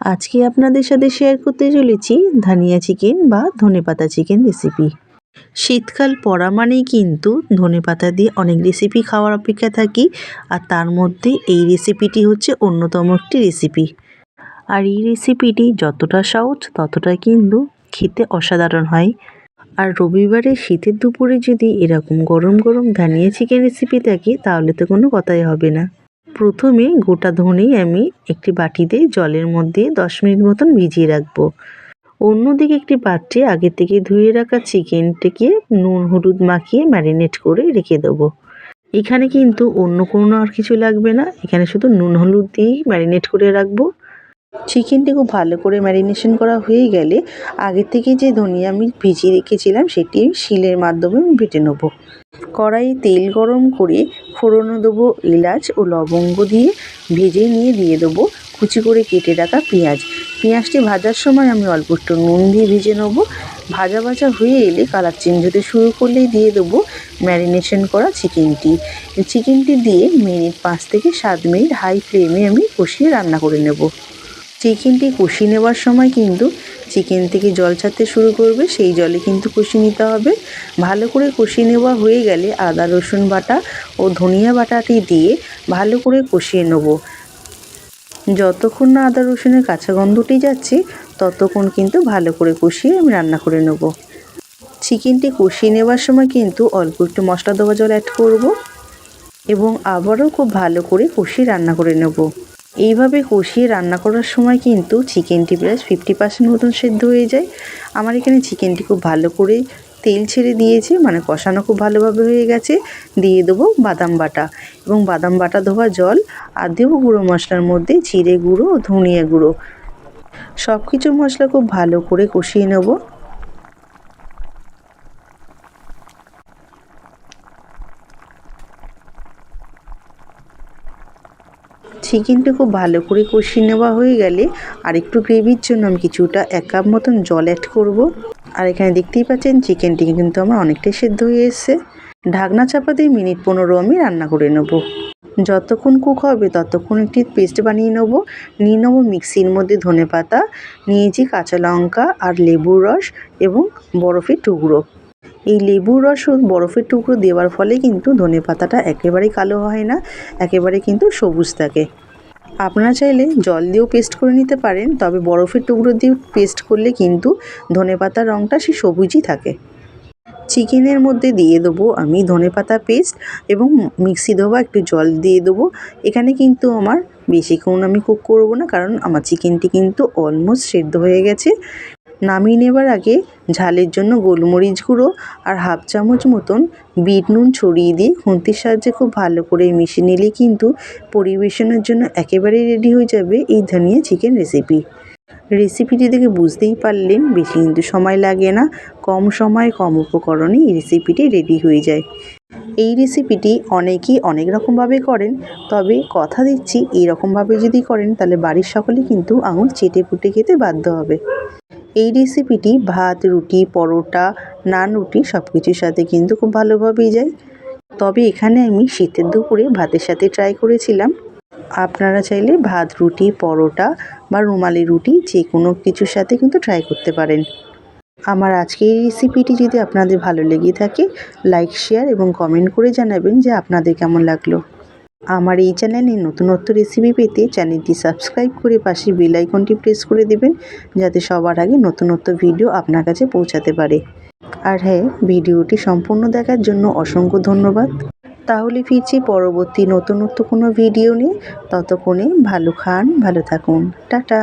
আজকে আপনাদের সাথে শেয়ার করতে চলেছি ধনিয়া চিকেন বা ধনেপাতা চিকেন রেসিপি। শীতকাল পড়া মানেই কিন্তু ধনেপাতা দিয়ে অনেক রেসিপি খাওয়ার অপেক্ষা থাকি, আর তার মধ্যে এই রেসিপিটি হচ্ছে অন্যতম একটি রেসিপি। আর এই রেসিপিটি যতটা সহজ ততটা কিন্তু খেতে অসাধারণ হয়। আর রবিবারে শীতের দুপুরে যদি এরকম গরম গরম ধনিয়া চিকেন রেসিপি থাকে তাহলে তো কোনো কথাই হবে না। প্রথমে গোটা ধনে আমি একটি বাটিতে জলের মধ্যে 10 মিনিট মতন ভিজিয়ে রাখবো। অন্যদিকে একটি পাত্রে আগে থেকে ধুয়ে রাখা চিকেনটাকে নুন হলুদ মাখিয়ে ম্যারিনেট করে রেখে দেবো। এখানে কিন্তু অন্য কোনো আর কিছু লাগবে না, এখানে শুধু নুন হলুদ দিয়েই ম্যারিনেট করে রাখবো। চিকেনটি খুব ভালো করে ম্যারিনেশন করা হয়ে গেলে আগে থেকে যে ধনিয়া আমি ভিজিয়ে রেখেছিলাম সেটি শিলের মাধ্যমে বেটে নেবো। কড়াইয়ে তেল গরম করে ফোড়নে দেবো এলাচ ও লবঙ্গ দিয়ে ভেজে নিয়ে দিয়ে দেবো কুচি করে কেটে রাখা পেঁয়াজ। পেঁয়াজটি ভাজার সময় আমি অল্প একটু নুন দিয়ে ভেজে নেবো। ভাজা হয়ে এলে কালার চেঞ্জ হতে শুরু করলেই দিয়ে দেবো ম্যারিনেশন করা চিকেনটি দিয়ে মিনিট 5 থেকে 7 মিনিট হাই ফ্লেমে আমি কষিয়ে রান্না করে নেব। চিকেনটি কষিয়ে নেওয়ার সময় কিন্তু চিকেন থেকে জল ছাড়তে শুরু করবে, সেই জলে কিন্তু কষিয়ে নিতে হবে। ভালো করে কষিয়ে নেওয়া হয়ে গেলে আদা রসুন বাটা ও ধনিয়া বাটাটি দিয়ে ভালো করে কষিয়ে নেব। যতক্ষণ না আদা রসুনের কাঁচা গন্ধটি যাচ্ছে ততক্ষণ কিন্তু ভালো করে কষিয়ে আমি রান্না করে নেব। চিকেনটি কষিয়ে নেওয়ার সময় কিন্তু অল্প একটু মশলা দেওয়া জল অ্যাড করব এবং আবারও খুব ভালো করে কষিয়ে রান্না করে নেব। এইভাবে কষিয়ে রান্না করার সময় কিন্তু চিকেনটি প্রায় 50% মতন সেদ্ধ হয়ে যায়। আমার এখানে চিকেনটি খুব ভালো করে তেল ছেড়ে দিয়েছে, মানে কষানো খুব ভালোভাবে হয়ে গেছে। দিয়ে দেবো বাদাম বাটা এবং বাদাম বাটা ধোয়া জল, আর দেবো গুঁড়ো মশলার মধ্যে জিরে গুঁড়ো ও ধনিয়া গুঁড়ো। সব কিছু মশলা খুব ভালো করে কষিয়ে নেব। চিকেনটা খুব ভালো করে কষিয়ে নেওয়া হয়ে গেলে আর একটু গ্রেভির জন্য আমি কিছুটা 1 কাপ মতন জল অ্যাড করব। আর এখানে দেখতেই পাচ্ছেন চিকেনটি কিন্তু আমার অনেকটাই সেদ্ধ হয়ে এসছে। ঢাকনা চাপা দিয়ে মিনিট 15 আমি রান্না করে নেব। যতক্ষণ কুক হবে ততক্ষণ একটি পেস্ট বানিয়ে নেব। নিয়ে নেব মিক্সির মধ্যে ধনেপাতা, নিয়েছি কাঁচা লঙ্কা আর লেবুর রস এবং বরফের টুকরো। এই লেবুর রস ও বরফের টুকরো দেওয়ার ফলে কিন্তু ধনেপাতাটা একেবারেই কালো হয় না, একেবারে কিন্তু সবুজ থাকে। আপনারা চাইলে জল দিয়েও পেস্ট করে নিতে পারেন, তবে বরফের টুকরো দিয়ে পেস্ট করলে কিন্তু ধনেপাতার রঙটা সেই সবুজই থাকে। চিকেনের মধ্যে দিয়ে দেবো আমি ধনেপাতা পেস্ট এবং মিক্সি ধোয়া একটু জল দিয়ে দেবো। এখানে কিন্তু আমার বেশিক্ষণ আমি কুক করব না, কারণ আমার চিকেনটি কিন্তু অলমোস্ট সেদ্ধ হয়ে গেছে। নামিয়ে নেবার আগে ঝালের জন্য গোলমরিচ গুঁড়ো আর হাফ চামচ মতন বিট নুন ছড়িয়ে দিয়ে খুন্তির সাহায্যে খুব ভালো করে মিশিয়ে নিলে কিন্তু পরিবেশনের জন্য একেবারেই রেডি হয়ে যাবে এই ধনিয়া চিকেন রেসিপিটি দেখে বুঝতেই পারলেন বেশি কিন্তু সময় লাগে না, কম সময় কম উপকরণে এই রেসিপিটি রেডি হয়ে যায়। এই রেসিপিটি অনেকেই অনেক রকমভাবে করেন, তবে কথা দিচ্ছি এইরকমভাবে যদি করেন তাহলে বাড়ির সকলে কিন্তু আঙুল চেটে পুটে খেতে বাধ্য হবে। এই রেসিপিটি ভাত, রুটি, পরোটা, নান, রুটি সব কিছুর সাথে কিন্তু খুব ভালোভাবেই যায়। তবে এখানে আমি শীতের দুপুরে ভাতের সাথে ট্রাই করেছিলাম। আপনারা চাইলে ভাত, রুটি, পরোটা বা রুমালি রুটি যে কোনো কিছুর সাথে কিন্তু ট্রাই করতে পারেন। আমার আজকের এই রেসিপিটি যদি আপনাদের ভালো লেগে থাকে লাইক, শেয়ার এবং কমেন্ট করে জানাবেন যে আপনাদের কেমন লাগলো। আমার এই চ্যানেলে নতুনত্ব রেসিপি পেতে চ্যানেলটি সাবস্ক্রাইব করে পাশে বেল আইকনটি প্রেস করে দেবেন, যাতে সবার আগে নতুনত্ব ভিডিও আপনার কাছে পৌঁছাতে পারে। আর হ্যাঁ, ভিডিওটি সম্পূর্ণ দেখার জন্য অসংখ্য ধন্যবাদ। তাহলে ফিরছি পরবর্তী নতুনত্ব কোনো ভিডিও নিয়ে। ততক্ষণে ভালো খান, ভালো থাকুন, টাটা।